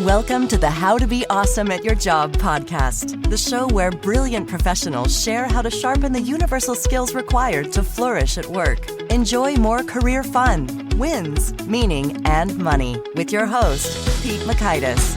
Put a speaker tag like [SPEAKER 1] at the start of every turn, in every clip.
[SPEAKER 1] Welcome to the How to Be Awesome at Your Job podcast, the show where brilliant professionals share how to sharpen the universal skills required to flourish at work. Enjoy more career fun, wins, meaning, and money with your host, Pete Makaitis.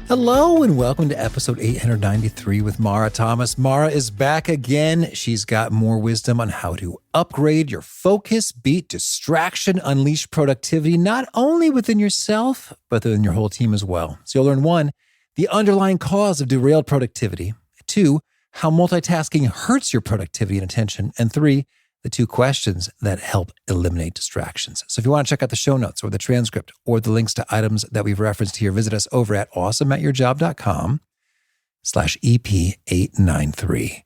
[SPEAKER 2] Hello and welcome to episode 893 with Maura Thomas. Maura is back again. She's got more wisdom on how to upgrade your focus, beat distraction, unleash productivity, not only within yourself, but within your whole team as well. So you'll learn 1, the underlying cause of derailed productivity. 2, how multitasking hurts your productivity and attention. And 3, the 2 questions that help eliminate distractions. So if you want to check out the show notes or the transcript or the links to items that we've referenced here, visit us over at awesomeatyourjob.com/EP893.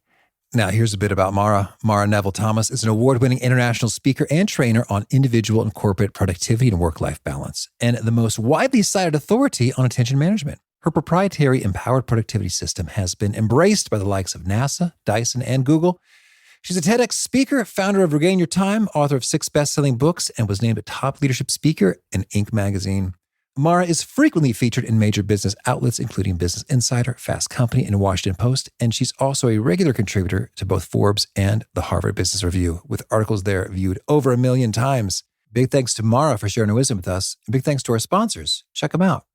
[SPEAKER 2] Now, here's a bit about Maura. Maura Nevel Thomas is an award-winning international speaker and trainer on individual and corporate productivity and work-life balance, and the most widely cited authority on attention management. Her proprietary empowered productivity system has been embraced by the likes of NASA, Dyson, and Google. She's a TEDx speaker, founder of Regain Your Time, author of 6 best-selling books, and was named a top leadership speaker in Inc. magazine. Maura is frequently featured in major business outlets, including Business Insider, Fast Company, and Washington Post, and she's also a regular contributor to both Forbes and the Harvard Business Review, with articles there viewed over 1 million times. Big thanks to Maura for sharing her wisdom with us, and big thanks to our sponsors. Check them out.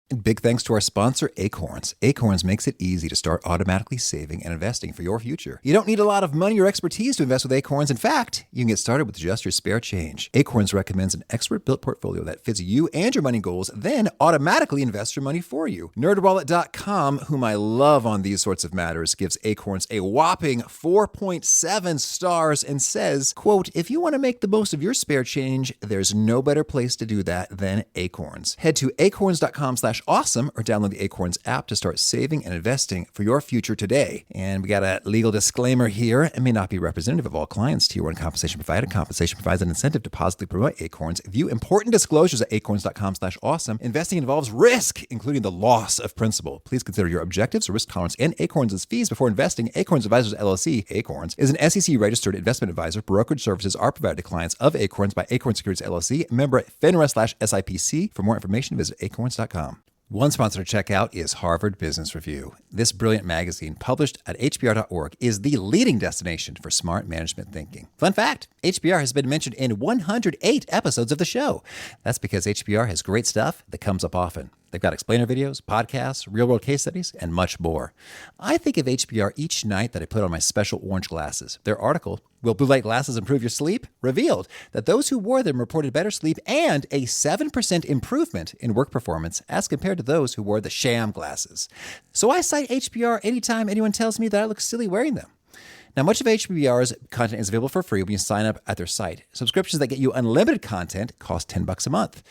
[SPEAKER 2] And big thanks to our sponsor, Acorns. Acorns makes it easy to start automatically saving and investing for your future. You don't need a lot of money or expertise to invest with Acorns. In fact, you can get started with just your spare change. Acorns recommends an expert-built portfolio that fits you and your money goals, then automatically invests your money for you. NerdWallet.com, whom I love on these sorts of matters, gives Acorns a whopping 4.7 stars and says, quote, if you want to make the most of your spare change, there's no better place to do that than Acorns. Head to acorns.com/awesome or download the Acorns app to start saving and investing for your future today. And we got a legal disclaimer here. It may not be representative of all clients. Tier 1 compensation provided. Compensation provides an incentive to positively promote Acorns. View important disclosures at acorns.com/awesome. Investing involves risk, including the loss of principal. Please consider your objectives, risk tolerance, and Acorns' fees before investing. Acorns Advisors LLC, Acorns, is an SEC-registered investment advisor. Brokerage services are provided to clients of Acorns by Acorns Securities LLC, member FINRA/SIPC. For more information, visit acorns.com. One sponsor to check out is Harvard Business Review. This brilliant magazine, published at hbr.org, is the leading destination for smart management thinking. Fun fact, HBR has been mentioned in 108 episodes of the show. That's because HBR has great stuff that comes up often. They've got explainer videos, podcasts, real-world case studies, and much more. I think of HBR each night that I put on my special orange glasses. Their article, Will Blue Light Glasses Improve Your Sleep?, revealed that those who wore them reported better sleep and a 7% improvement in work performance as compared to those who wore the sham glasses. So I cite HBR anytime anyone tells me that I look silly wearing them. Now, much of HBR's content is available for free when you sign up at their site. Subscriptions that get you unlimited content cost $10 a month.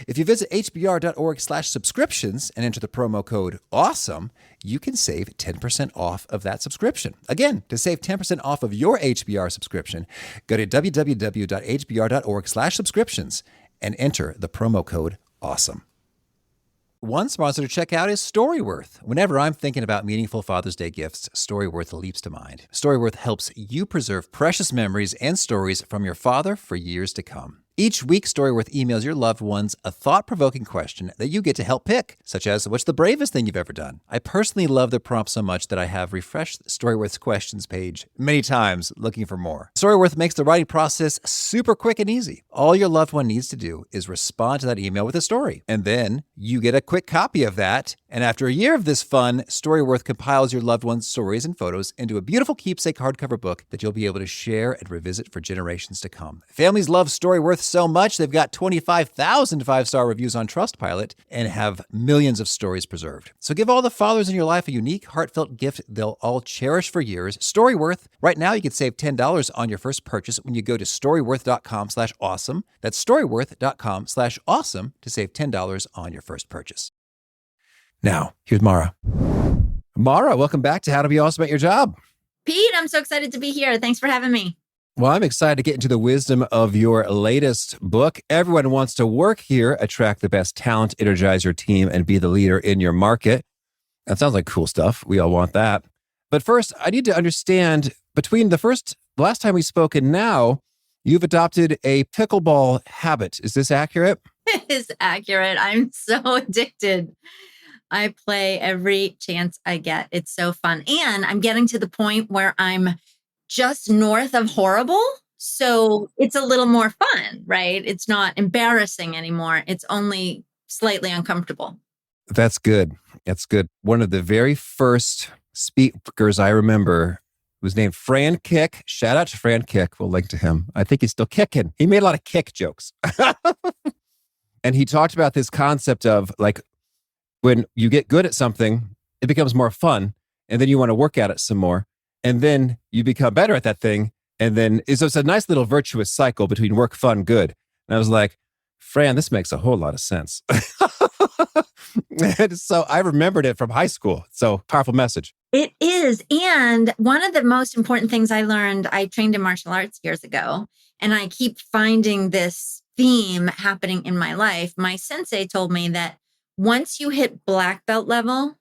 [SPEAKER 2] If you visit hbr.org/subscriptions and enter the promo code AWESOME, you can save 10% off of that subscription. Again, to save 10% off of your HBR subscription, go to www.hbr.org/subscriptions and enter the promo code AWESOME. One sponsor to check out is Storyworth. Whenever I'm thinking about meaningful Father's Day gifts, Storyworth leaps to mind. Storyworth helps you preserve precious memories and stories from your father for years to come. Each week, Storyworth emails your loved ones a thought-provoking question that you get to help pick, such as, what's the bravest thing you've ever done? I personally love the prompt so much that I have refreshed Storyworth's questions page many times looking for more. Storyworth makes the writing process super quick and easy. All your loved one needs to do is respond to that email with a story, and then you get a quick copy of that. And after a year of this fun, Storyworth compiles your loved one's stories and photos into a beautiful keepsake hardcover book that you'll be able to share and revisit for generations to come. Families love Storyworth so much, they've got 25,000 five-star reviews on Trustpilot and have millions of stories preserved. So give all the fathers in your life a unique, heartfelt gift they'll all cherish for years. Storyworth. Right now, you can save $10 on your first purchase when you go to storyworth.com/awesome. That's storyworth.com/awesome to save $10 on your first purchase. Now, here's Maura. Maura, welcome back to How to Be Awesome at Your Job.
[SPEAKER 3] Pete, I'm so excited to be here. Thanks for having me.
[SPEAKER 2] Well, I'm excited to get into the wisdom of your latest book. Everyone wants to work here, attract the best talent, energize your team, and be the leader in your market. That sounds like cool stuff. We all want that. But first, I need to understand, between the last time we spoke and now, you've adopted a pickleball habit. Is this accurate?
[SPEAKER 3] is accurate. I'm so addicted. I play every chance I get. It's so fun. And I'm getting to the point where I'm just north of horrible. So it's a little more fun, right? It's not embarrassing anymore. It's only slightly uncomfortable.
[SPEAKER 2] That's good. That's good. One of the very first speakers I remember was named Fran Kick. Shout out to Fran Kick. We'll link to him. I think he's still kicking. He made a lot of kick jokes. And he talked about this concept of like, when you get good at something, it becomes more fun. And then you want to work at it some more. And then you become better at that thing. And then it's a nice little virtuous cycle between work, fun, good. And I was like, Fran, this makes a whole lot of sense. And so I remembered it from high school. So powerful message.
[SPEAKER 3] It is. And one of the most important things I learned, I trained in martial arts years ago, and I keep finding this theme happening in my life. My sensei told me that once you hit black belt level,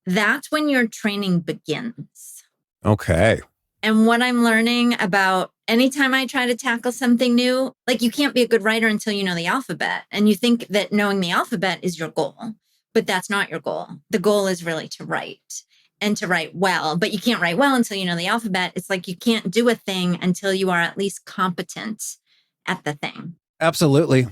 [SPEAKER 3] that's when your training begins.
[SPEAKER 2] Okay.
[SPEAKER 3] And what I'm learning about anytime I try to tackle something new, like you can't be a good writer until you know the alphabet. And you think that knowing the alphabet is your goal, but that's not your goal. The goal is really to write and to write well, but you can't write well until you know the alphabet. It's like you can't do a thing until you are at least competent at the thing.
[SPEAKER 2] Absolutely.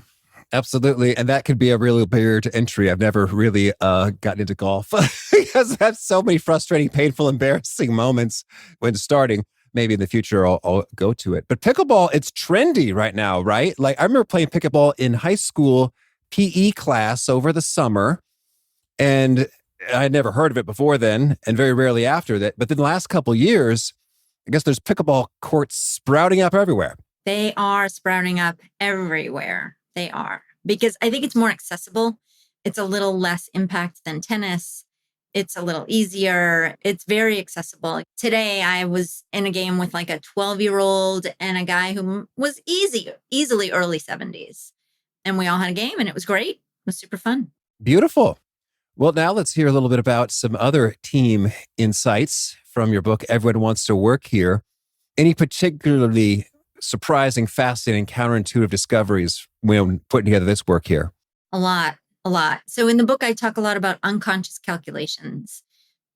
[SPEAKER 2] Absolutely. And that could be a real barrier to entry. I've never really gotten into golf because I have so many frustrating, painful, embarrassing moments when starting. Maybe in the future I'll go to it. But pickleball, it's trendy right now, right? Like I remember playing pickleball in high school PE class over the summer. And I had never heard of it before then and very rarely after that. But then the last couple of years, I guess there's pickleball courts sprouting up everywhere.
[SPEAKER 3] They are sprouting up everywhere. They are, because I think it's more accessible. It's a little less impact than tennis. It's a little easier. It's very accessible. Today, I was in a game with like a 12-year-old and a guy who was easily early 70s. And we all had a game and it was great. It was super fun.
[SPEAKER 2] Beautiful. Well, now let's hear a little bit about some other team insights from your book, Everyone Wants to Work Here. Any particularly surprising, fascinating, counterintuitive discoveries when putting together this work here?
[SPEAKER 3] A lot. So in the book, I talk a lot about unconscious calculations.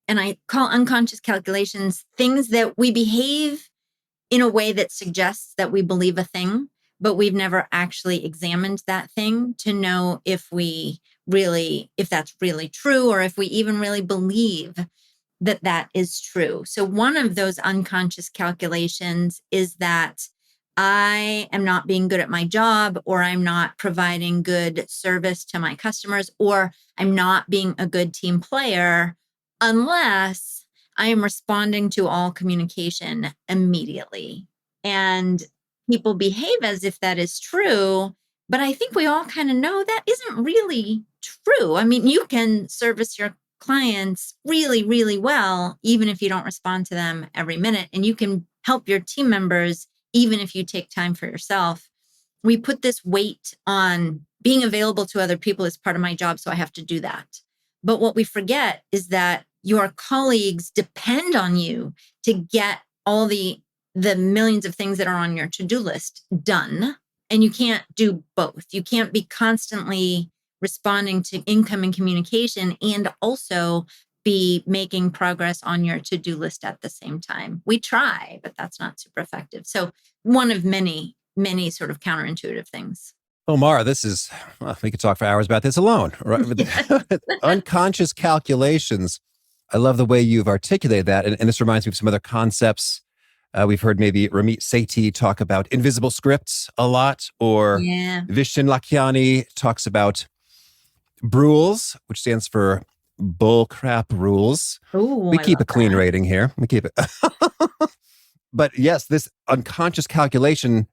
[SPEAKER 3] And I call unconscious calculations things that we behave in a way that suggests that we believe a thing, but we've never actually examined that thing to know if that's really true, or if we even really believe that is true. So one of those unconscious calculations is that I am not being good at my job, or I'm not providing good service to my customers, or I'm not being a good team player unless I am responding to all communication immediately. And people behave as if that is true, but I think we all kind of know that isn't really true. I mean, you can service your clients really, really well, even if you don't respond to them every minute, and you can help your team members even if you take time for yourself. We put this weight on being available to other people as part of my job, so I have to do that. But what we forget is that your colleagues depend on you to get all the millions of things that are on your to-do list done. And you can't do both. You can't be constantly responding to incoming communication and also be making progress on your to-do list at the same time. We try, but that's not super effective. So one of many, many sort of counterintuitive things.
[SPEAKER 2] Oh, Maura, we could talk for hours about this alone, right? Unconscious calculations. I love the way you've articulated that. And this reminds me of some other concepts. We've heard maybe Ramit Sethi talk about invisible scripts a lot, or Vishen Lakhiani talks about BRULES, which stands for bull crap rules.
[SPEAKER 3] Ooh,
[SPEAKER 2] we keep a clean rating here. We keep it. But yes, this unconscious calculation,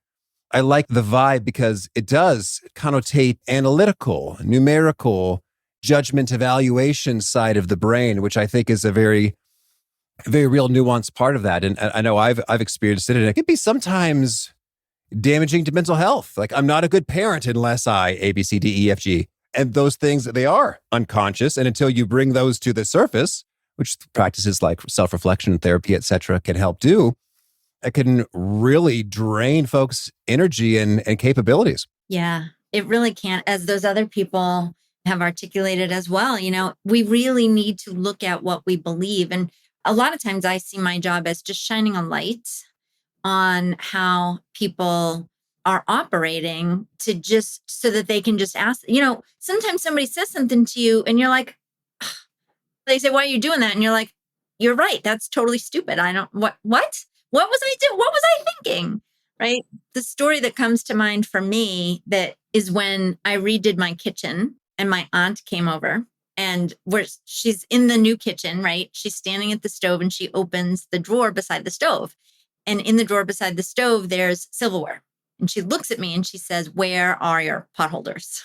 [SPEAKER 2] I like the vibe because it does connotate analytical, numerical, judgment evaluation side of the brain, which I think is a very, very real nuanced part of that. And I know I've experienced it, and it can be sometimes damaging to mental health. Like, I'm not a good parent unless I A, B, C, D, E, F, G. And those things, they are unconscious. And until you bring those to the surface, which practices like self-reflection, therapy, et cetera, can help do, it can really drain folks' energy and capabilities.
[SPEAKER 3] Yeah, It really can't, as those other people have articulated as well. We really need to look at what we believe. And a lot of times I see my job as just shining a light on how people are operating to just so that they can just ask. Sometimes somebody says something to you and you're like, they say, why are you doing that? And you're like, you're right. That's totally stupid. What was I doing? What was I thinking? Right. The story that comes to mind for me that is when I redid my kitchen and my aunt came over and she's in the new kitchen, right? She's standing at the stove and she opens the drawer beside the stove. And in the drawer beside the stove, there's silverware. And she looks at me and she says, where are your pot holders?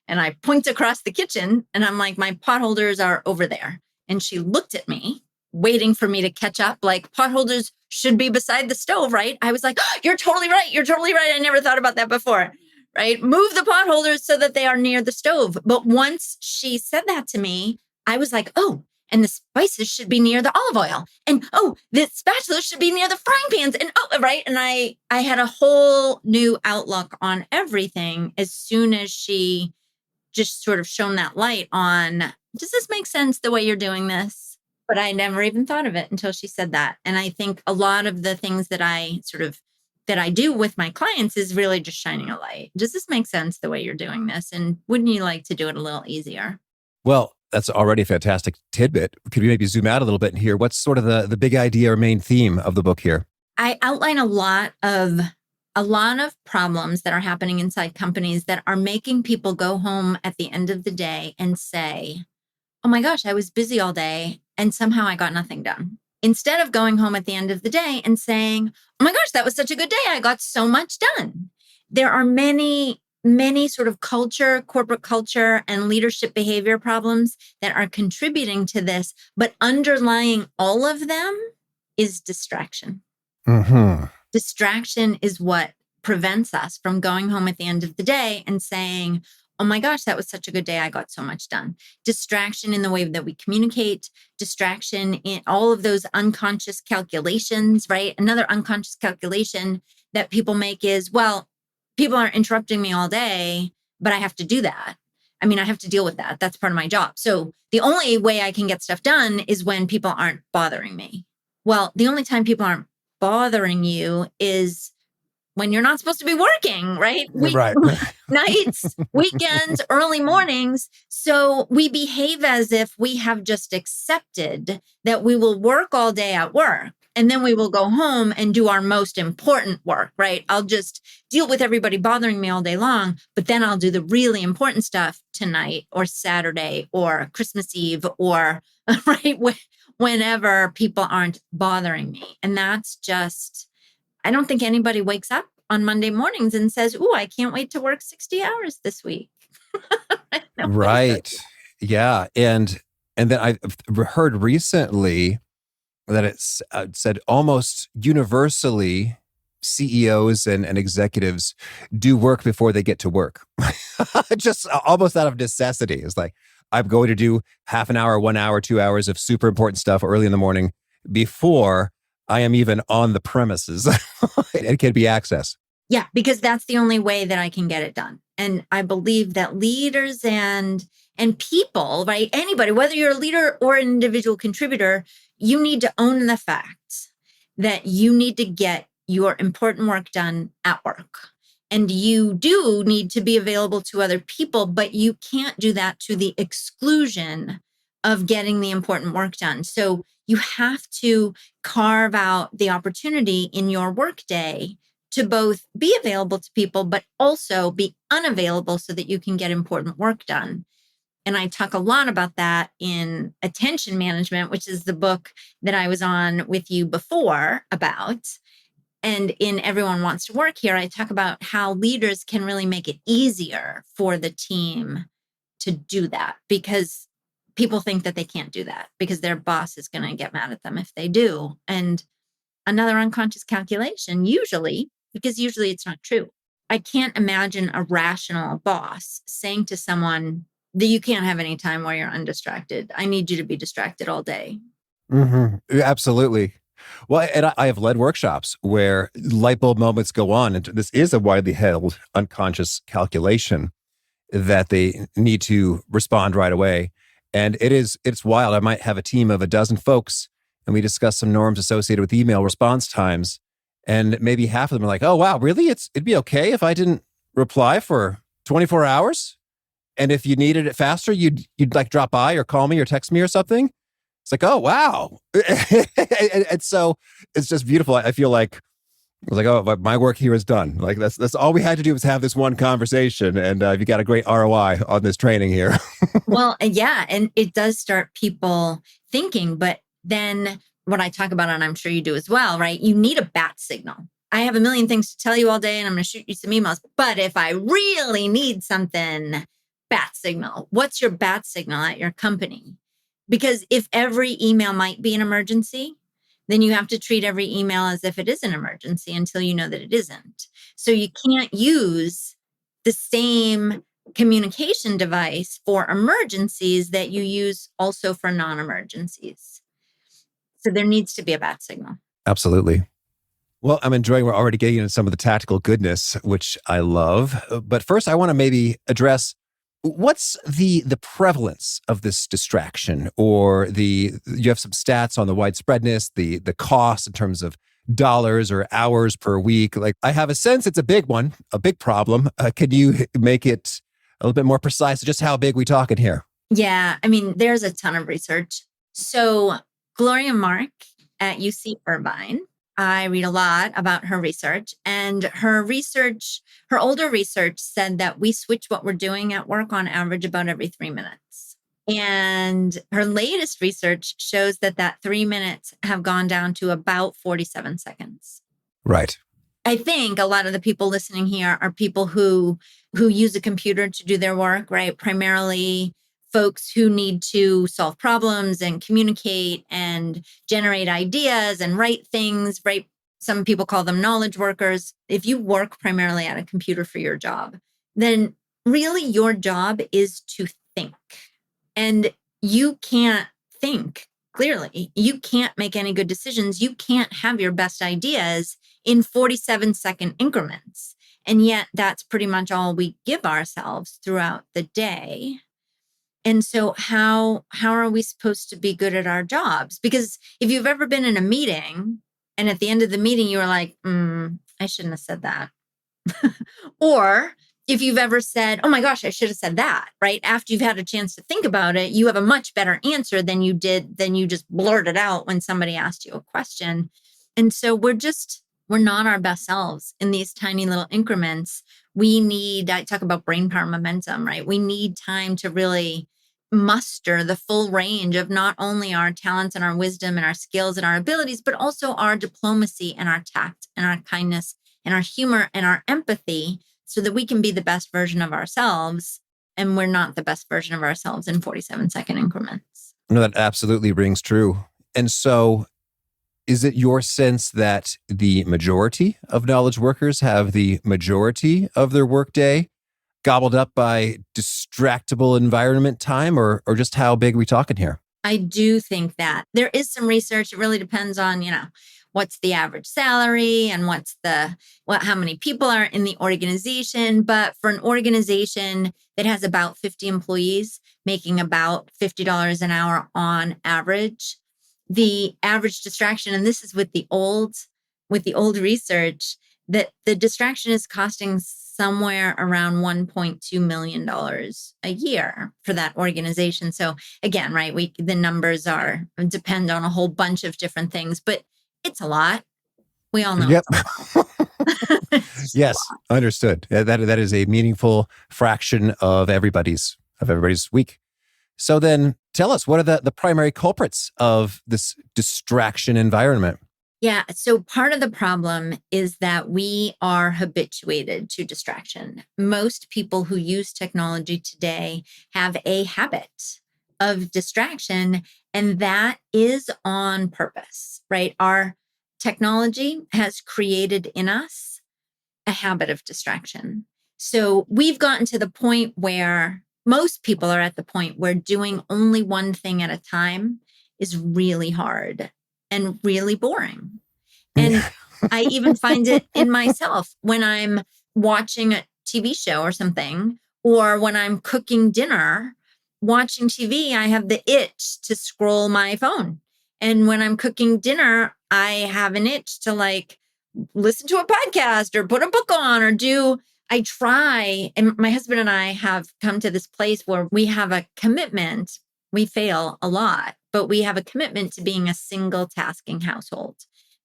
[SPEAKER 3] And I point across the kitchen and I'm like, my pot holders are over there. And she looked at me, waiting for me to catch up, like pot holders should be beside the stove, right? I was like, oh, you're totally right. You're totally right. I never thought about that before, right? Move the pot holders so that they are near the stove. But once she said that to me, I was like, oh, and the spices should be near the olive oil. And oh, the spatula should be near the frying pans. And oh, right. And I had a whole new outlook on everything as soon as she just sort of shone that light on, does this make sense the way you're doing this? But I never even thought of it until she said that. And I think a lot of the things that I do with my clients is really just shining a light. Does this make sense the way you're doing this? And wouldn't you like to do it a little easier?
[SPEAKER 2] Well, that's already a fantastic tidbit. Could we maybe zoom out a little bit and hear what's sort of the big idea or main theme of the book here?
[SPEAKER 3] I outline a lot of problems that are happening inside companies that are making people go home at the end of the day and say, oh my gosh, I was busy all day and somehow I got nothing done. Instead of going home at the end of the day and saying, oh my gosh, that was such a good day. I got so much done. There are many sort of corporate culture and leadership behavior problems that are contributing to this, but underlying all of them is distraction.
[SPEAKER 2] Mm-hmm.
[SPEAKER 3] Distraction is what prevents us from going home at the end of the day and saying, oh my gosh, that was such a good day. I got so much done. Distraction in the way that we communicate, distraction in all of those unconscious calculations, right? Another unconscious calculation that people make is, well, people are interrupting me all day, but I have to do that. I mean, I have to deal with that. That's part of my job. So the only way I can get stuff done is when people aren't bothering me. Well, the only time people aren't bothering you is when you're not supposed to be working, right?
[SPEAKER 2] Right.
[SPEAKER 3] Nights, weekends, early mornings. So we behave as if we have just accepted that we will work all day at work and then we will go home and do our most important work, right? I'll just deal with everybody bothering me all day long, but then I'll do the really important stuff tonight or Saturday or Christmas Eve or right whenever people aren't bothering me. And that's just, I don't think anybody wakes up on Monday mornings and says, "Ooh, I can't wait to work 60 hours this week."
[SPEAKER 2] Right. Yeah. And then I've heard recently that it's said almost universally CEOs and executives do work before they get to work. Just almost out of necessity. It's like, I'm going to do half an hour, 1 hour, 2 hours of super important stuff early in the morning before I am even on the premises. It can be accessed.
[SPEAKER 3] Yeah, because that's the only way that I can get it done. And I believe that leaders and people, right? Anybody, whether you're a leader or an individual contributor, you need to own the fact that you need to get your important work done at work. And you do need to be available to other people, but you can't do that to the exclusion of getting the important work done. So you have to carve out the opportunity in your workday to both be available to people, but also be unavailable so that you can get important work done. And I talk a lot about that in Attention Management, which is the book that I was on with you before about. And in Everyone Wants to Work Here, I talk about how leaders can really make it easier for the team to do that, because people think that they can't do that because their boss is going to get mad at them if they do. And another unconscious calculation, usually it's not true. I can't imagine a rational boss saying to someone that you can't have any time where you're undistracted. I need you to be distracted all day.
[SPEAKER 2] Mm-hmm. Absolutely. Well, and I have led workshops where light bulb moments go on. And this is a widely held unconscious calculation that they need to respond right away. And it's wild. I might have a team of a dozen folks and we discuss some norms associated with email response times. And maybe half of them are like, oh, wow, really? It'd be okay if I didn't reply for 24 hours? And if you needed it faster, you'd like drop by or call me or text me or something? It's like, oh, wow. And so it's just beautiful. I feel like, I was like, oh, my work here is done. Like that's all we had to do was have this one conversation. And you got a great ROI on this training here.
[SPEAKER 3] Well, yeah. And it does start people thinking, but then what I talk about, and I'm sure you do as well, right? You need a bat signal. I have a million things to tell you all day and I'm going to shoot you some emails. But if I really need something, bat signal. What's your bat signal at your company? Because if every email might be an emergency, then you have to treat every email as if it is an emergency until you know that it isn't. So you can't use the same communication device for emergencies that you use also for non-emergencies. So there needs to be a bat signal.
[SPEAKER 2] Absolutely. Well, I'm enjoying, we're already getting into some of the tactical goodness, which I love. But first, I want to maybe address what's the prevalence of this distraction, or you have some stats on the widespreadness, the cost in terms of dollars or hours per week. Like, I have a sense it's a big one, a big problem. Can you make it a little bit more precise? Just how big we talking here?
[SPEAKER 3] Yeah, I mean, there's a ton of research. So Gloria Mark at UC Irvine, I read a lot about her research, and her older research said that we switch what we're doing at work on average about every 3 minutes. And her latest research shows that 3 minutes have gone down to about 47 seconds.
[SPEAKER 2] Right.
[SPEAKER 3] I think a lot of the people listening here are people who use a computer to do their work, right? Primarily folks who need to solve problems and communicate and generate ideas and write things, right? Some people call them knowledge workers. If you work primarily at a computer for your job, then really your job is to think. And you can't think clearly. You can't make any good decisions. You can't have your best ideas in 47-second increments. And yet that's pretty much all we give ourselves throughout the day. And so how are we supposed to be good at our jobs? Because if you've ever been in a meeting and at the end of the meeting, you were like, I shouldn't have said that. Or if you've ever said, oh my gosh, I should have said that, right? After you've had a chance to think about it, you have a much better answer than you just blurted out when somebody asked you a question. And so we're not our best selves in these tiny little increments. I talk about brain power momentum, right? We need time to really muster the full range of not only our talents and our wisdom and our skills and our abilities, but also our diplomacy and our tact and our kindness and our humor and our empathy so that we can be the best version of ourselves. And we're not the best version of ourselves in 47-second increments.
[SPEAKER 2] No, that absolutely rings true. And so is it your sense that the majority of knowledge workers have the majority of their workday gobbled up by distractible environment time, or just how big are we talking here?
[SPEAKER 3] I do think that there is some research. It really depends on, what's the average salary and how many people are in the organization. But for an organization that has about 50 employees making about $50 an hour on average, the average distraction, and this is with the old research, that the distraction is costing somewhere around $1.2 million a year for that organization. So again, right, the numbers depend on a whole bunch of different things, but it's a lot. We all know.
[SPEAKER 2] Yep. Yes, understood. That is a meaningful fraction of everybody's week. So then tell us, what are the primary culprits of this distraction environment?
[SPEAKER 3] Yeah. So part of the problem is that we are habituated to distraction. Most people who use technology today have a habit of distraction, and that is on purpose, right? Our technology has created in us a habit of distraction. So we've gotten to the point where most people are at the point where doing only one thing at a time is really hard. and really boring. And I even find it in myself when I'm watching a TV show or something, or when I'm cooking dinner, watching TV, I have the itch to scroll my phone. And when I'm cooking dinner, I have an itch to like listen to a podcast or put a book on or I try. And my husband and I have come to this place where we have a commitment. We fail a lot, but we have a commitment to being a single tasking household,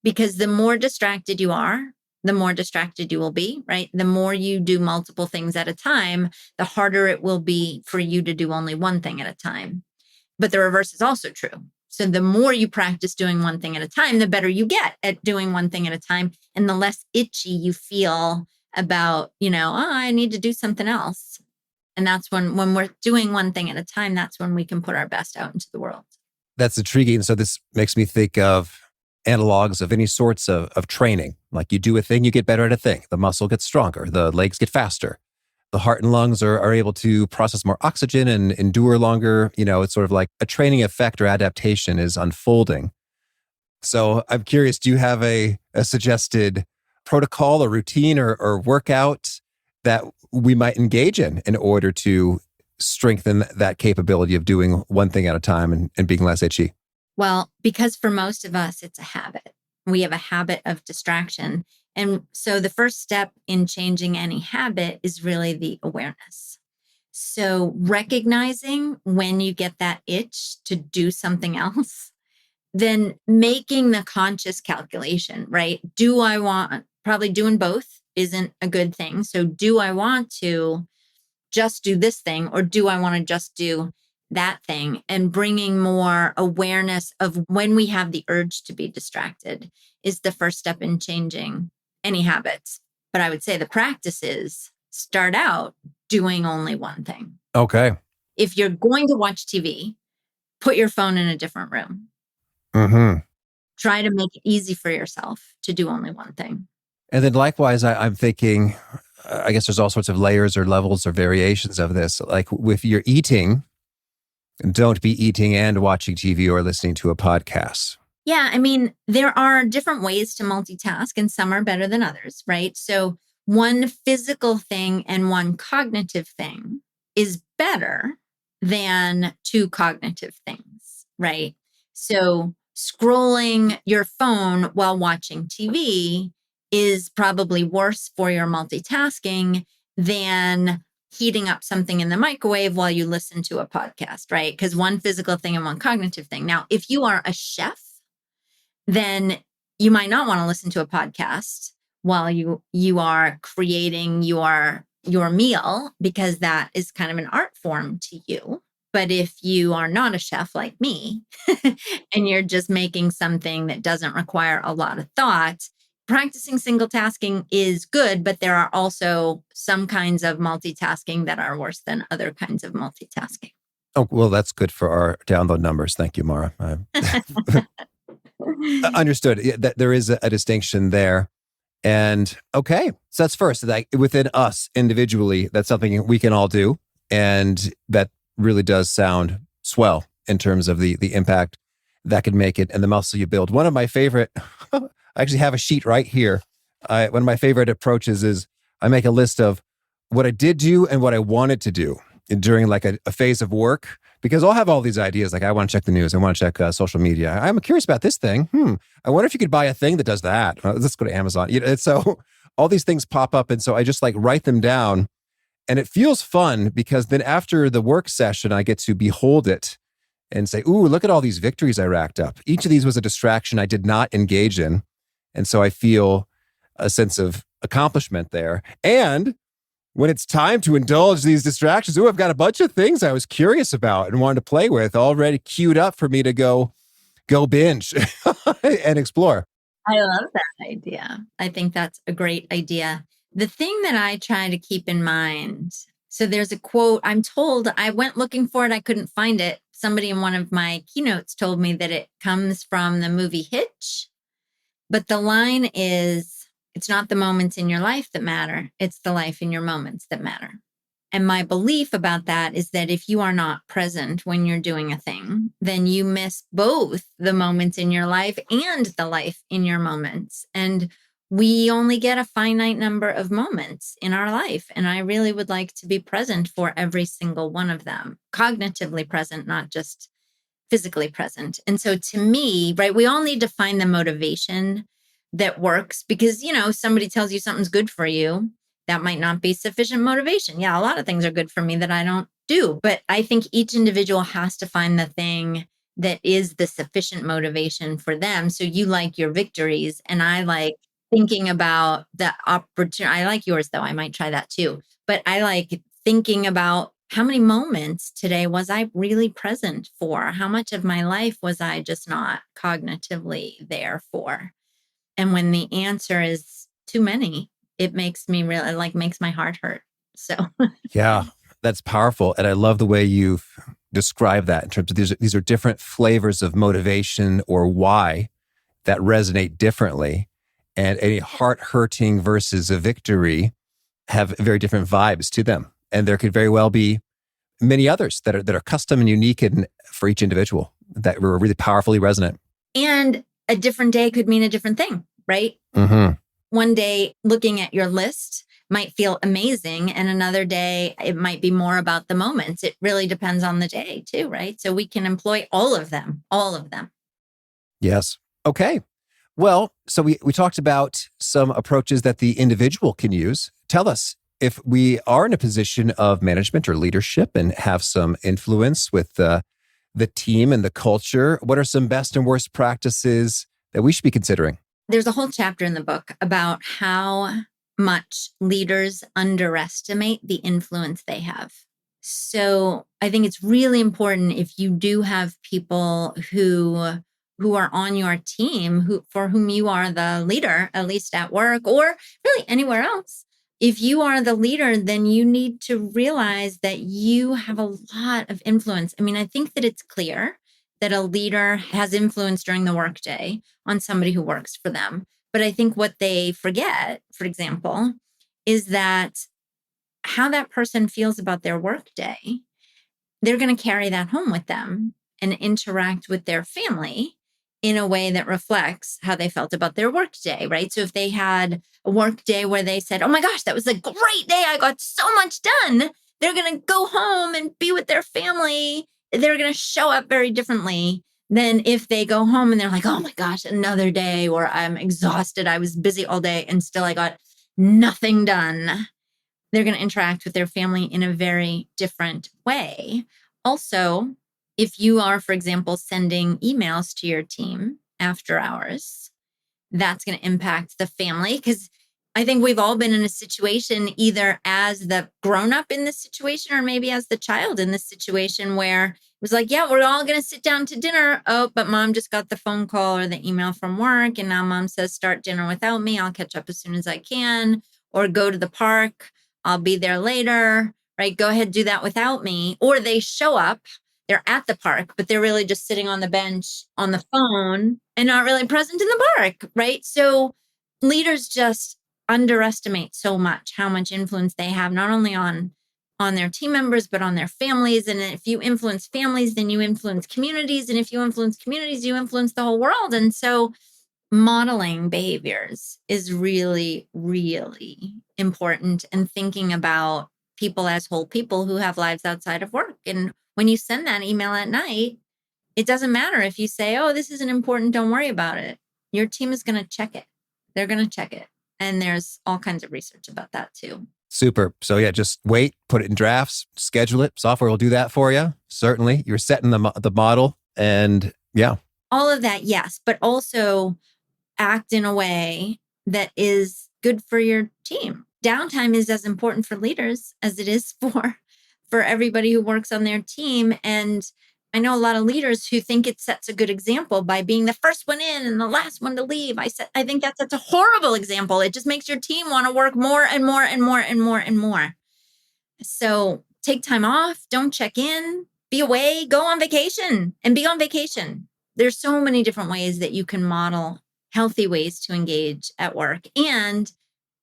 [SPEAKER 3] because the more distracted you are, the more distracted you will be, right? The more you do multiple things at a time, the harder it will be for you to do only one thing at a time. But the reverse is also true. So the more you practice doing one thing at a time, the better you get at doing one thing at a time, and the less itchy you feel about, I need to do something else. And that's when we're doing one thing at a time, that's when we can put our best out into the world.
[SPEAKER 2] That's intriguing. So this makes me think of analogs of any sorts of training. Like you do a thing, you get better at a thing. The muscle gets stronger, the legs get faster. The heart and lungs are able to process more oxygen and endure longer. It's sort of like a training effect or adaptation is unfolding. So I'm curious, do you have a suggested protocol or routine or workout that we might engage in order to strengthen that capability of doing one thing at a time and being less itchy?
[SPEAKER 3] Well, because for most of us, it's a habit. We have a habit of distraction. And so the first step in changing any habit is really the awareness. So recognizing when you get that itch to do something else, then making the conscious calculation, right? Probably doing both isn't a good thing. So do I want to just do this thing, or do I want to just do that thing? And bringing more awareness of when we have the urge to be distracted is the first step in changing any habits. But I would say the practice is start out doing only one thing.
[SPEAKER 2] Okay.
[SPEAKER 3] If you're going to watch TV, put your phone in a different room.
[SPEAKER 2] Mm-hmm.
[SPEAKER 3] Try to make it easy for yourself to do only one thing.
[SPEAKER 2] And then likewise, I'm thinking, I guess there's all sorts of layers or levels or variations of this. Like if you're eating, don't be eating and watching TV or listening to a podcast.
[SPEAKER 3] Yeah, I mean, there are different ways to multitask, and some are better than others, right? So one physical thing and one cognitive thing is better than two cognitive things, right? So scrolling your phone while watching TV is probably worse for your multitasking than heating up something in the microwave while you listen to a podcast, right? Because one physical thing and one cognitive thing. Now, if you are a chef, then you might not want to listen to a podcast while you are creating your meal, because that is kind of an art form to you. But if you are not a chef like me and you're just making something that doesn't require a lot of thought, practicing single tasking is good, but there are also some kinds of multitasking that are worse than other kinds of multitasking.
[SPEAKER 2] Oh, well, that's good for our download numbers. Thank you, Maura. Understood. That there is a distinction there. And okay, so that's first. Like within us individually, that's something we can all do. And that really does sound swell in terms of the impact that could make it and the muscle you build. One of my favorite, I actually have a sheet right here. One of my favorite approaches is I make a list of what I did do and what I wanted to do during like a phase of work, because I'll have all these ideas. Like I want to check the news. I want to check social media. I'm curious about this thing. I wonder if you could buy a thing that does that. Let's go to Amazon. So all these things pop up. And so I just like write them down, and it feels fun because then after the work session, I get to behold it and say, ooh, look at all these victories I racked up. Each of these was a distraction I did not engage in. And so I feel a sense of accomplishment there. And when it's time to indulge these distractions, I've got a bunch of things I was curious about and wanted to play with already queued up for me to go binge and explore.
[SPEAKER 3] I love that idea. I think that's a great idea. The thing that I try to keep in mind, so there's a quote, I'm told, I went looking for it, I couldn't find it. Somebody in one of my keynotes told me that it comes from the movie Hitch. But the line is, it's not the moments in your life that matter. It's the life in your moments that matter. And my belief about that is that if you are not present when you're doing a thing, then you miss both the moments in your life and the life in your moments. And we only get a finite number of moments in our life. And I really would like to be present for every single one of them, cognitively present, not just physically present. And so to me, right, we all need to find the motivation that works because, somebody tells you something's good for you. That might not be sufficient motivation. Yeah, a lot of things are good for me that I don't do. But I think each individual has to find the thing that is the sufficient motivation for them. So you like your victories, and I like thinking about the opportunity. I like yours, though. I might try that too. But I like thinking about how many moments today was I really present for? How much of my life was I just not cognitively there for? And when the answer is too many, it makes me really makes my heart hurt. So
[SPEAKER 2] Yeah, that's powerful. And I love the way you've described that in terms of these are different flavors of motivation or why that resonate differently. And a heart hurting versus a victory have very different vibes to them. And there could very well be many others that are custom and unique and for each individual that were really powerfully resonant.
[SPEAKER 3] And a different day could mean a different thing, right?
[SPEAKER 2] Mm-hmm.
[SPEAKER 3] One day looking at your list might feel amazing. And another day, it might be more about the moments. It really depends on the day too, right? So we can employ all of them.
[SPEAKER 2] Yes. Okay. Well, so we talked about some approaches that the individual can use. Tell us, if we are in a position of management or leadership and have some influence with the team and the culture, what are some best and worst practices that we should be considering?
[SPEAKER 3] There's a whole chapter in the book about how much leaders underestimate the influence they have. So I think it's really important if you do have people who are on your team, for whom you are the leader, at least at work or really anywhere else. If you are the leader, then you need to realize that you have a lot of influence. I mean, I think that it's clear that a leader has influence during the workday on somebody who works for them. But I think what they forget, for example, is that how that person feels about their workday, they're going to carry that home with them and interact with their family in a way that reflects how they felt about their workday, right? So if they had a workday where they said, oh my gosh, that was a great day, I got so much done, they're going to go home and be with their family. They're going to show up very differently than if they go home and they're like, oh my gosh, another day where I'm exhausted. I was busy all day and still I got nothing done. They're going to interact with their family in a very different way. Also, if you are, for example, sending emails to your team after hours, that's going to impact the family because I think we've all been in a situation either as the grown-up in this situation or maybe as the child in this situation where it was like, yeah, we're all going to sit down to dinner. Oh, but mom just got the phone call or the email from work. And now mom says, start dinner without me. I'll catch up as soon as I can, or go to the park. I'll be there later, right? Go ahead, do that without me. Or they show up, they're at the park, but they're really just sitting on the bench on the phone and not really present in the park, right? So leaders just underestimate so much how much influence they have, not only on their team members, but on their families. And if you influence families, then you influence communities. And if you influence communities, you influence the whole world. And so modeling behaviors is really, really important, and thinking about people as whole people who have lives outside of work. And when you send that email at night, it doesn't matter if you say, oh, this isn't important, don't worry about it. Your team is going to check it. They're going to check it. And there's all kinds of research about that too.
[SPEAKER 2] Super. So yeah, just wait, put it in drafts, schedule it. Software will do that for you. Certainly. You're setting the model, and yeah.
[SPEAKER 3] All of that, yes. But also act in a way that is good for your team. Downtime is as important for leaders as it is for everybody who works on their team. And I know a lot of leaders who think it sets a good example by being the first one in and the last one to leave. I think that's a horrible example. It just makes your team want to work more and more and more and more and more. So take time off, don't check in, be away, go on vacation and be on vacation. There's so many different ways that you can model healthy ways to engage at work. And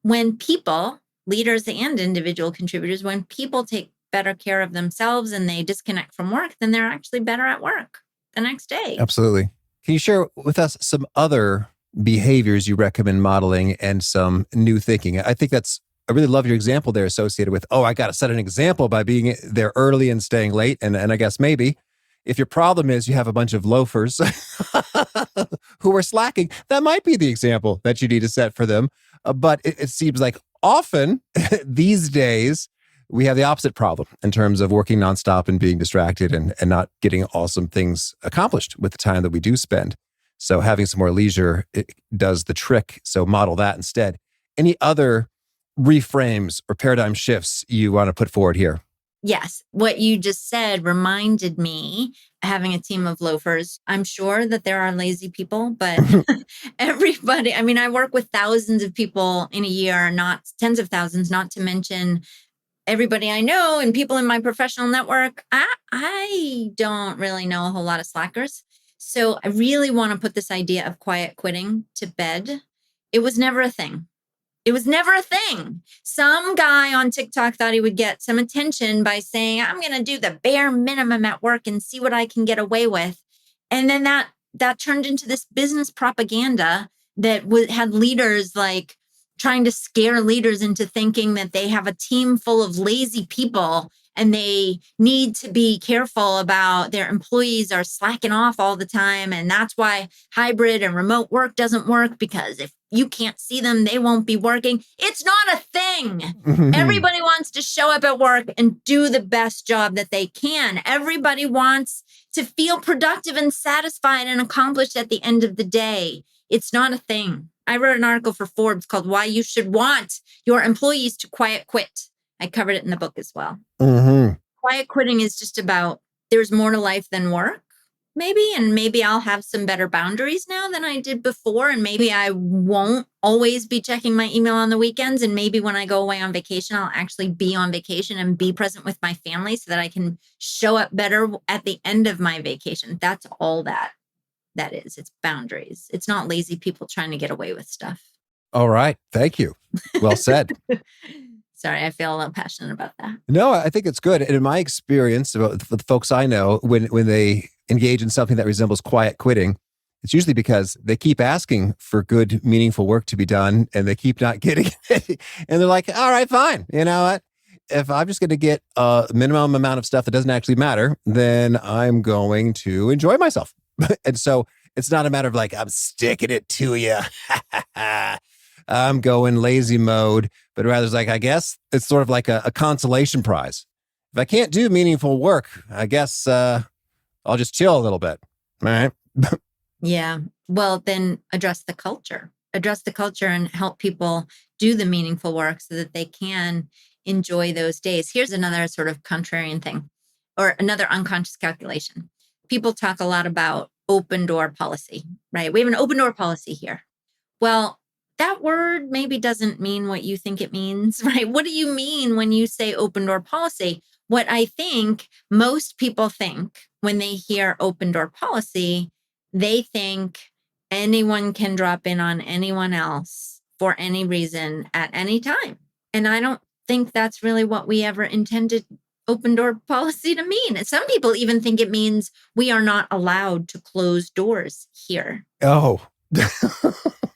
[SPEAKER 3] when people leaders and individual contributors, when people take better care of themselves and they disconnect from work, then they're actually better at work the next day.
[SPEAKER 2] Absolutely. Can you share with us some other behaviors you recommend modeling and some new thinking? I really love your example there associated with, I got to set an example by being there early and staying late. And I guess maybe if your problem is you have a bunch of loafers who are slacking, that might be the example that you need to set for them. But it seems like often these days, we have the opposite problem in terms of working nonstop and being distracted and not getting awesome things accomplished with the time that we do spend. So having some more leisure, it does the trick. So model that instead. Any other reframes or paradigm shifts you want to put forward here?
[SPEAKER 3] Yes. What you just said reminded me, having a team of loafers. I'm sure that there are lazy people, but everybody, I work with thousands of people in a year, not tens of thousands, not to mention everybody I know and people in my professional network. I don't really know a whole lot of slackers. So I really want to put this idea of quiet quitting to bed. It was never a thing. It was never a thing. Some guy on TikTok thought he would get some attention by saying, I'm going to do the bare minimum at work and see what I can get away with. And then that turned into this business propaganda that had leaders like trying to scare leaders into thinking that they have a team full of lazy people and they need to be careful about their employees are slacking off all the time. And that's why hybrid and remote work doesn't work, because if you can't see them, they won't be working. It's not a thing. Everybody wants to show up at work and do the best job that they can. Everybody wants to feel productive and satisfied and accomplished at the end of the day. It's not a thing. I wrote an article for Forbes called Why You Should Want Your Employees to Quiet Quit. I covered it in the book as well. Quiet quitting is just about there's more to life than work, maybe. And maybe I'll have some better boundaries now than I did before. And maybe I won't always be checking my email on the weekends. And maybe when I go away on vacation, I'll actually be on vacation and be present with my family so that I can show up better at the end of my vacation. That's all that is. It's boundaries. It's not lazy people trying to get away with stuff.
[SPEAKER 2] All right. Thank you. Well said.
[SPEAKER 3] Sorry, I feel a little passionate about that.
[SPEAKER 2] No, I think it's good. And in my experience, with the folks I know, when they engage in something that resembles quiet quitting, it's usually because they keep asking for good, meaningful work to be done, and they keep not getting it. And they're like, all right, fine. You know what? If I'm just going to get a minimum amount of stuff that doesn't actually matter, then I'm going to enjoy myself. And so it's not a matter of like, I'm sticking it to you. I'm going lazy mode, but rather it's like, I guess it's sort of like a consolation prize. If I can't do meaningful work, I guess I'll just chill a little bit. All right.
[SPEAKER 3] Yeah. Well, then address the culture and help people do the meaningful work so that they can enjoy those days. Here's another sort of contrarian thing, or another unconscious calculation. People talk a lot about open door policy, right? We have an open door policy here. Well, that word maybe doesn't mean what you think it means, right? What do you mean when you say open door policy? What I think most people think when they hear open door policy, they think anyone can drop in on anyone else for any reason at any time. And I don't think that's really what we ever intended open door policy to mean. And some people even think it means we are not allowed to close doors here.
[SPEAKER 2] Oh.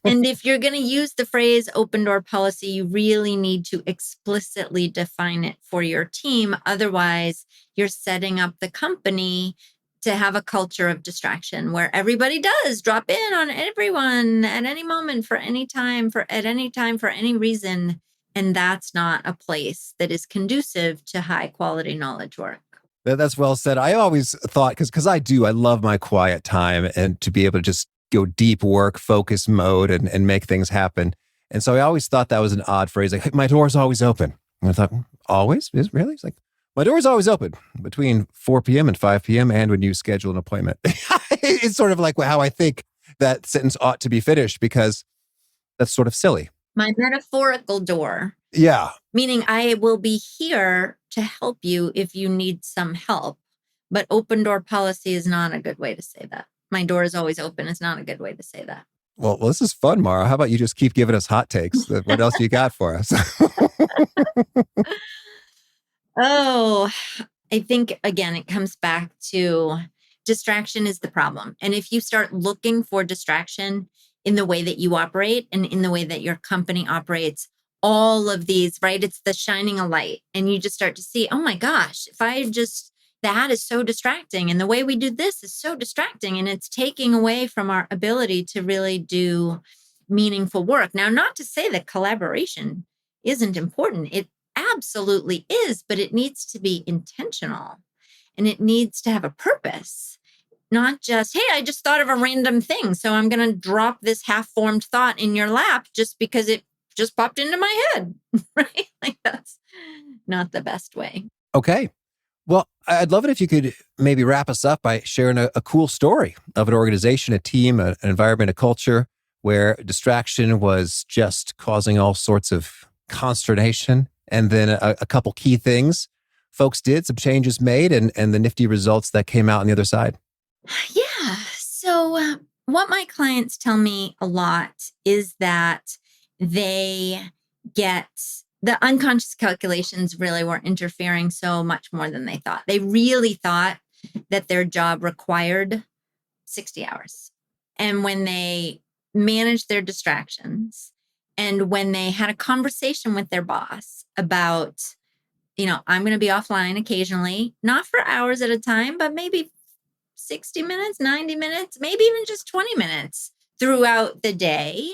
[SPEAKER 3] And if you're going to use the phrase open door policy, you really need to explicitly define it for your team. Otherwise, you're setting up the company to have a culture of distraction where everybody does drop in on everyone at any moment, for any time, for any reason. And that's not a place that is conducive to high quality knowledge work.
[SPEAKER 2] That's well said. I always thought, because I love my quiet time and to be able to just go deep work, focus mode and make things happen. And so I always thought that was an odd phrase. Like, hey, my door's always open. And I thought, always? Is really? It's like, my door's always open between 4 p.m. and 5 p.m. and when you schedule an appointment. It's sort of like how I think that sentence ought to be finished, because that's sort of silly.
[SPEAKER 3] My metaphorical door.
[SPEAKER 2] Yeah.
[SPEAKER 3] Meaning I will be here to help you if you need some help. But open door policy is not a good way to say that. My door is always open. It's not a good way to say that.
[SPEAKER 2] Well, this is fun, Maura. How about you just keep giving us hot takes? What else you got for us?
[SPEAKER 3] Oh, I think, again, it comes back to distraction is the problem. And if you start looking for distraction in the way that you operate and in the way that your company operates, all of these, right? It's the shining a light. And you just start to see, oh my gosh, that is so distracting. And the way we do this is so distracting. And it's taking away from our ability to really do meaningful work. Now, not to say that collaboration isn't important. It absolutely is, but it needs to be intentional and it needs to have a purpose, not just, hey, I just thought of a random thing. So I'm going to drop this half-formed thought in your lap just because it just popped into my head, right? Like that's not the best way.
[SPEAKER 2] Okay. Well, I'd love it if you could maybe wrap us up by sharing a cool story of an organization, a team, an environment, a culture where distraction was just causing all sorts of consternation. And then a couple key things folks did, some changes made, and the nifty results that came out on the other side.
[SPEAKER 3] Yeah. So what my clients tell me a lot is that they get the unconscious calculations really were interfering so much more than they thought. They really thought that their job required 60 hours. And when they managed their distractions and when they had a conversation with their boss about, I'm going to be offline occasionally, not for hours at a time, but maybe 60 minutes, 90 minutes, maybe even just 20 minutes throughout the day,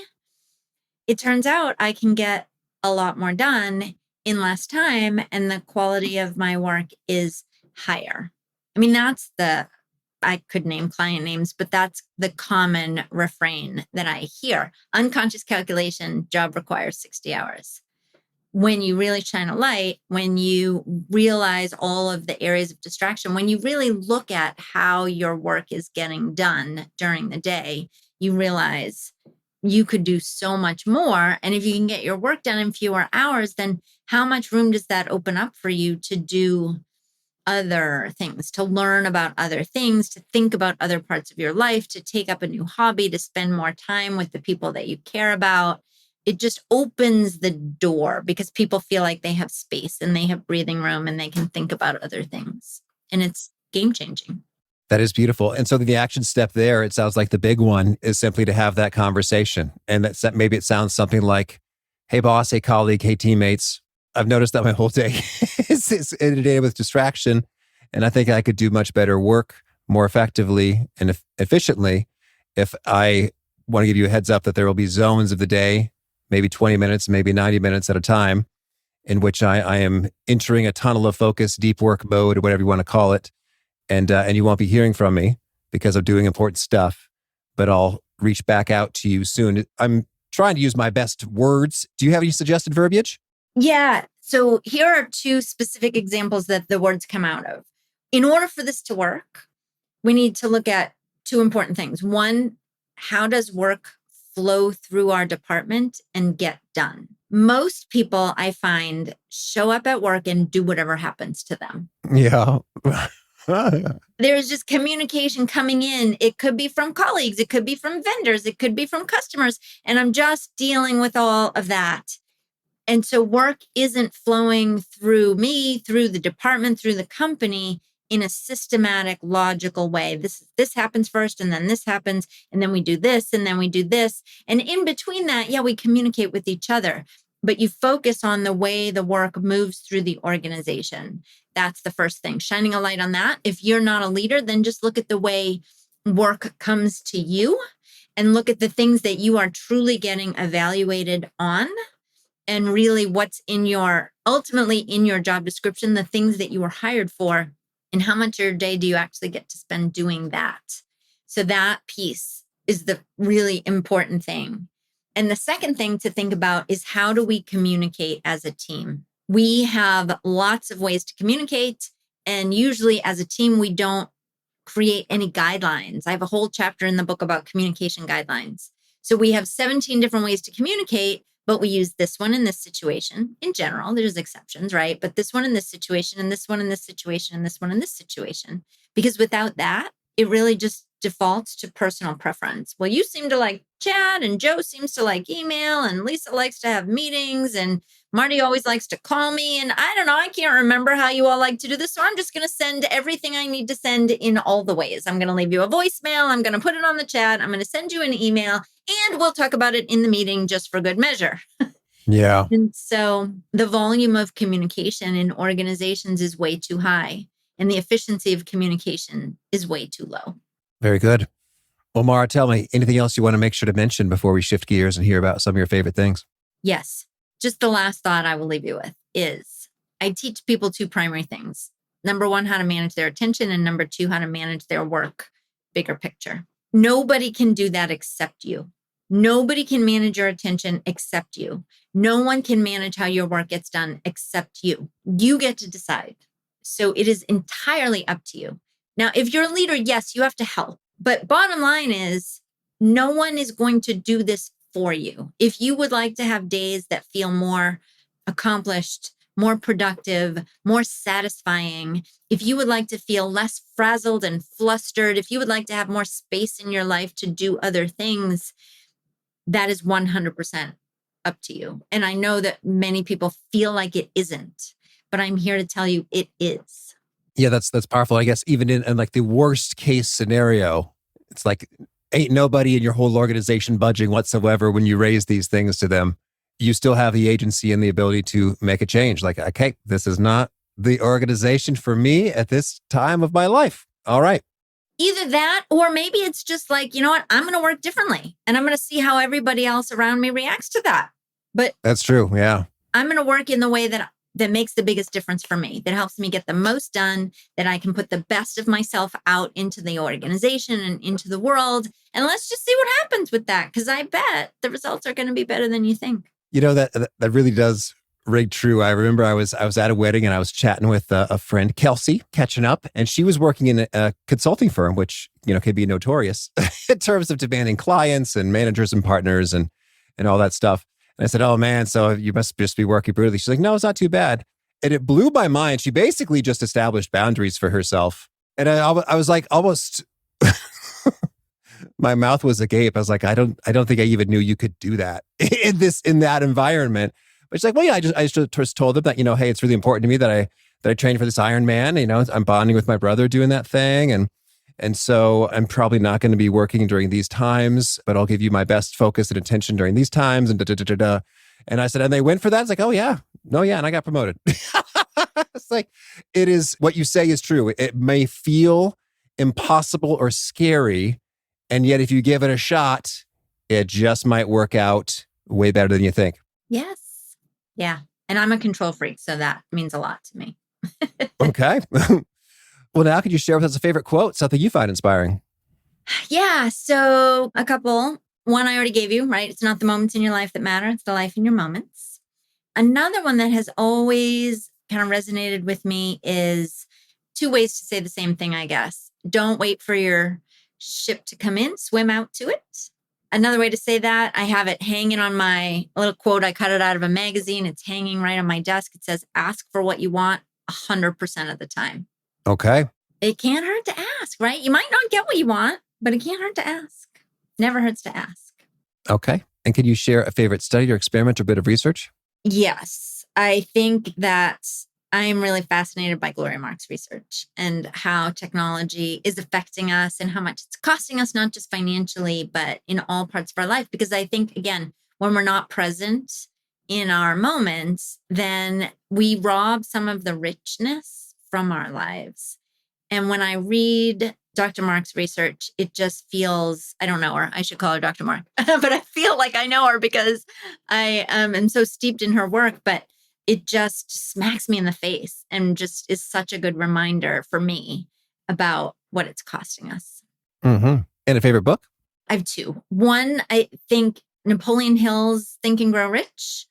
[SPEAKER 3] it turns out I can get a lot more done in less time and the quality of my work is higher. I mean, I could name client names, but that's the common refrain that I hear. Unconscious calculation, job requires 60 hours. When you really shine a light, when you realize all of the areas of distraction, when you really look at how your work is getting done during the day, you realize you could do so much more. And if you can get your work done in fewer hours, then how much room does that open up for you to do other things, to learn about other things, to think about other parts of your life, to take up a new hobby, to spend more time with the people that you care about? It just opens the door because people feel like they have space and they have breathing room and they can think about other things. And it's game changing.
[SPEAKER 2] That is beautiful. And so the action step there, it sounds like the big one is simply to have that conversation. And maybe it sounds something like, hey, boss, hey, colleague, hey, teammates, I've noticed that my whole day is inundated with distraction. And I think I could do much better work more effectively and efficiently if I want to give you a heads up that there will be zones of the day, maybe 20 minutes, maybe 90 minutes at a time, in which I am entering a tunnel of focus, deep work mode, or whatever you want to call it. And you won't be hearing from me because I'm doing important stuff, but I'll reach back out to you soon. I'm trying to use my best words. Do you have any suggested verbiage?
[SPEAKER 3] Yeah. So here are two specific examples that the words come out of. In order for this to work, we need to look at two important things. One, how does work flow through our department and get done? Most people, I find, show up at work and do whatever happens to them.
[SPEAKER 2] Yeah.
[SPEAKER 3] There's just communication coming in. It could be from colleagues. It could be from vendors. It could be from customers. And I'm just dealing with all of that. And so work isn't flowing through me, through the department, through the company in a systematic, logical way. This happens first, and then this happens, and then we do this, and then we do this. And in between that, we communicate with each other. But you focus on the way the work moves through the organization. That's the first thing, shining a light on that. If you're not a leader, then just look at the way work comes to you and look at the things that you are truly getting evaluated on and really what's ultimately in your job description, the things that you were hired for, and how much of your day do you actually get to spend doing that. So that piece is the really important thing. And the second thing to think about is how do we communicate as a team? We have lots of ways to communicate. And usually as a team, we don't create any guidelines. I have a whole chapter in the book about communication guidelines. So we have 17 different ways to communicate, but we use this one in this situation. In general, there's exceptions, right? But this one in this situation, and this one in this situation, and this one in this situation. Because without that, it really just defaults to personal preference. Well, you seem to like chat, and Joe seems to like email, and Lisa likes to have meetings, and Marty always likes to call me, and I don't know, I can't remember how you all like to do this. So I'm just going to send everything I need to send in all the ways. I'm going to leave you a voicemail. I'm going to put it on the chat. I'm going to send you an email, and we'll talk about it in the meeting just for good measure.
[SPEAKER 2] Yeah.
[SPEAKER 3] And so the volume of communication in organizations is way too high, and the efficiency of communication is way too low.
[SPEAKER 2] Very good. Well, Maura, tell me, anything else you want to make sure to mention before we shift gears and hear about some of your favorite things?
[SPEAKER 3] Yes. Just the last thought I will leave you with is I teach people two primary things. Number one, how to manage their attention, and number two, how to manage their work, bigger picture. Nobody can do that except you. Nobody can manage your attention except you. No one can manage how your work gets done except you. You get to decide. So it is entirely up to you. Now, if you're a leader, yes, you have to help. But bottom line is, no one is going to do this for you. If you would like to have days that feel more accomplished, more productive, more satisfying, if you would like to feel less frazzled and flustered, if you would like to have more space in your life to do other things, that is 100% up to you. And I know that many people feel like it isn't, but I'm here to tell you it is.
[SPEAKER 2] Yeah, that's powerful. I guess even in like the worst case scenario, it's like ain't nobody in your whole organization budging whatsoever when you raise these things to them. You still have the agency and the ability to make a change. Like, okay, this is not the organization for me at this time of my life. All right.
[SPEAKER 3] Either that, or maybe it's just like, you know what, I'm going to work differently and I'm going to see how everybody else around me reacts to that. But
[SPEAKER 2] that's true. Yeah.
[SPEAKER 3] I'm going to work in the way that makes the biggest difference for me, that helps me get the most done, that I can put the best of myself out into the organization and into the world. And let's just see what happens with that. Because I bet the results are going to be better than you think.
[SPEAKER 2] You know, that really does ring true. I remember I was at a wedding and I was chatting with a friend, Kelsey, catching up, and she was working in a consulting firm, which, you know, can be notorious in terms of demanding clients and managers and partners and all that stuff. And I said, oh man, so you must just be working brutally. She's like, no, it's not too bad. And it blew my mind. She basically just established boundaries for herself. And I was like, almost, my mouth was agape. I was like, I don't think I even knew you could do that in that environment. But she's like, well, yeah, I just told them that, you know, hey, it's really important to me that I trained for this Ironman. You know, I'm bonding with my brother doing that thing. And so I'm probably not going to be working during these times, but I'll give you my best focus and attention during these times. And And I said, and they went for that. It's like, oh yeah, no, yeah. And I got promoted. It's like, it is what you say is true. It may feel impossible or scary. And yet if you give it a shot, it just might work out way better than you think.
[SPEAKER 3] Yes. Yeah. And I'm a control freak, so that means a lot to me.
[SPEAKER 2] Okay. Well, now could you share with us a favorite quote, something you find inspiring?
[SPEAKER 3] Yeah. So a couple. One I already gave you, right? It's not the moments in your life that matter. It's the life in your moments. Another one that has always kind of resonated with me is two ways to say the same thing, I guess. Don't wait for your ship to come in, swim out to it. Another way to say that, I have it hanging on a little quote. I cut it out of a magazine. It's hanging right on my desk. It says, ask for what you want 100% of the time.
[SPEAKER 2] Okay.
[SPEAKER 3] It can't hurt to ask, right? You might not get what you want, but it can't hurt to ask. Never hurts to ask.
[SPEAKER 2] Okay. And can you share a favorite study or experiment or bit of research?
[SPEAKER 3] Yes. I think that I'm really fascinated by Gloria Mark's research and how technology is affecting us and how much it's costing us, not just financially, but in all parts of our life. Because I think, again, when we're not present in our moments, then we rob some of the richness from our lives. And when I read Dr. Mark's research, it just feels, I don't know her. I should call her Dr. Mark, but I feel like I know her because I am so steeped in her work, but it just smacks me in the face and just is such a good reminder for me about what it's costing us.
[SPEAKER 2] Mm-hmm. And a favorite book?
[SPEAKER 3] I have two. One, I think Napoleon Hill's Think and Grow Rich,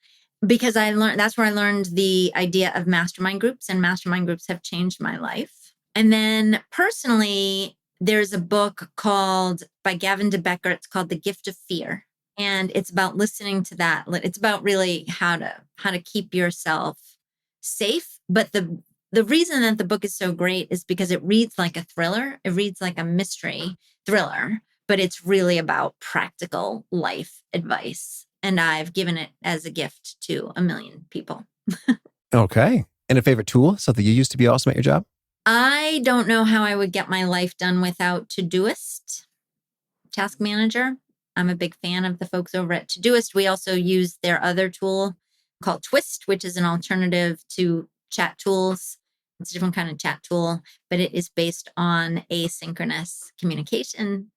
[SPEAKER 3] because that's where I learned the idea of mastermind groups, and mastermind groups have changed my life. And then personally, there's a book by Gavin de Becker. It's called The Gift of Fear. And it's about listening to that. It's about really how to keep yourself safe. But the reason that the book is so great is because it reads like a thriller. It reads like a mystery thriller, but it's really about practical life advice. and I've given it as a gift to 1 million people.
[SPEAKER 2] Okay. And a favorite tool, something you use to be awesome at your job?
[SPEAKER 3] I don't know how I would get my life done without Todoist, Task Manager. I'm a big fan of the folks over at Todoist. We also use their other tool called Twist, which is an alternative to chat tools. It's a different kind of chat tool, but it is based on asynchronous communication.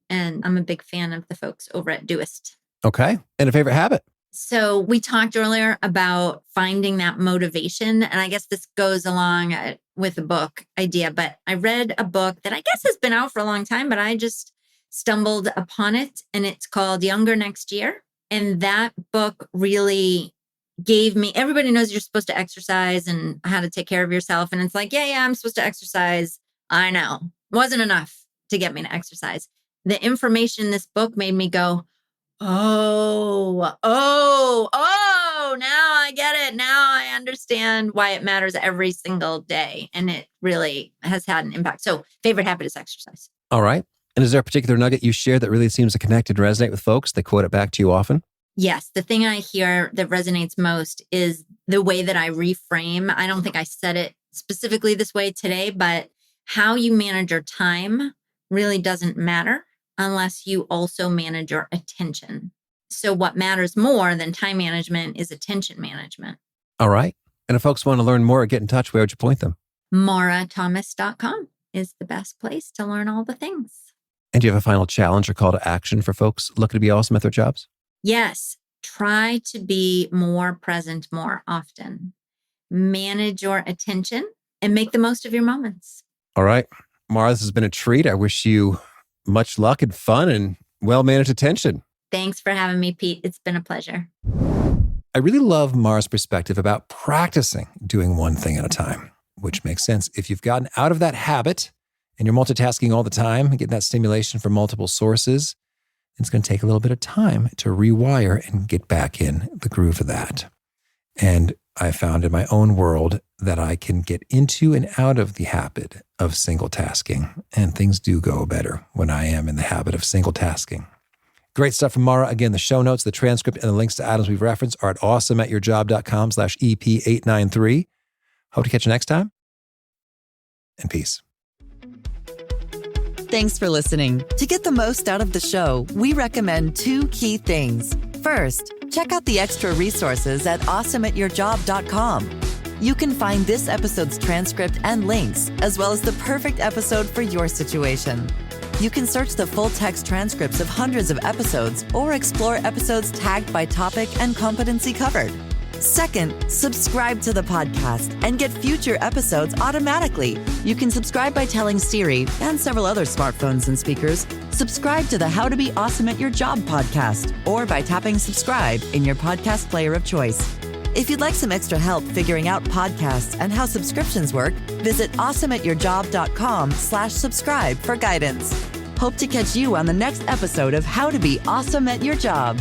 [SPEAKER 3] And I'm a big fan of the folks over at Doist.
[SPEAKER 2] Okay. And a favorite habit?
[SPEAKER 3] So we talked earlier about finding that motivation. And I guess this goes along with the book idea, but I read a book that I guess has been out for a long time, but I just stumbled upon it, and it's called Younger Next Year. And that book really gave me, everybody knows you're supposed to exercise and how to take care of yourself. And it's like, yeah, I'm supposed to exercise. I know. Wasn't enough to get me to exercise. The information in this book made me go, oh, now I get it. Now I understand why it matters every single day. And it really has had an impact. So favorite habit is exercise.
[SPEAKER 2] All right. And is there a particular nugget you share that really seems to connect and resonate with folks? They quote it back to you often?
[SPEAKER 3] Yes. The thing I hear that resonates most is the way that I reframe. I don't think I said it specifically this way today, but how you manage your time really doesn't matter unless you also manage your attention. So what matters more than time management is attention management.
[SPEAKER 2] All right. And if folks want to learn more or get in touch, where would you point them?
[SPEAKER 3] MauraThomas.com is the best place to learn all the things.
[SPEAKER 2] And do you have a final challenge or call to action for folks looking to be awesome at their jobs?
[SPEAKER 3] Yes. Try to be more present more often. Manage your attention and make the most of your moments.
[SPEAKER 2] All right. Maura, this has been a treat. I wish you much luck and fun and well-managed attention.
[SPEAKER 3] Thanks for having me, Pete. It's been a pleasure.
[SPEAKER 2] I really love Maura's perspective about practicing doing one thing at a time, which makes sense. If you've gotten out of that habit and you're multitasking all the time and getting that stimulation from multiple sources, it's going to take a little bit of time to rewire and get back in the groove of that. And I found in my own world that I can get into and out of the habit of single tasking, and things do go better when I am in the habit of single tasking. Great stuff from Maura. Again, the show notes, the transcript, and the links to items we've referenced are at awesomeatyourjob.com/EP893. Hope to catch you next time. And peace.
[SPEAKER 1] Thanks for listening. To get the most out of the show, we recommend 2 key things. First, check out the extra resources at awesomeatyourjob.com. You can find this episode's transcript and links, as well as the perfect episode for your situation. You can search the full text transcripts of hundreds of episodes or explore episodes tagged by topic and competency covered. Second, subscribe to the podcast and get future episodes automatically. You can subscribe by telling Siri and several other smartphones and speakers, subscribe to the How to Be Awesome at Your Job podcast, or by tapping subscribe in your podcast player of choice. If you'd like some extra help figuring out podcasts and how subscriptions work, visit awesomeatyourjob.com/subscribe for guidance. Hope to catch you on the next episode of How to Be Awesome at Your Job.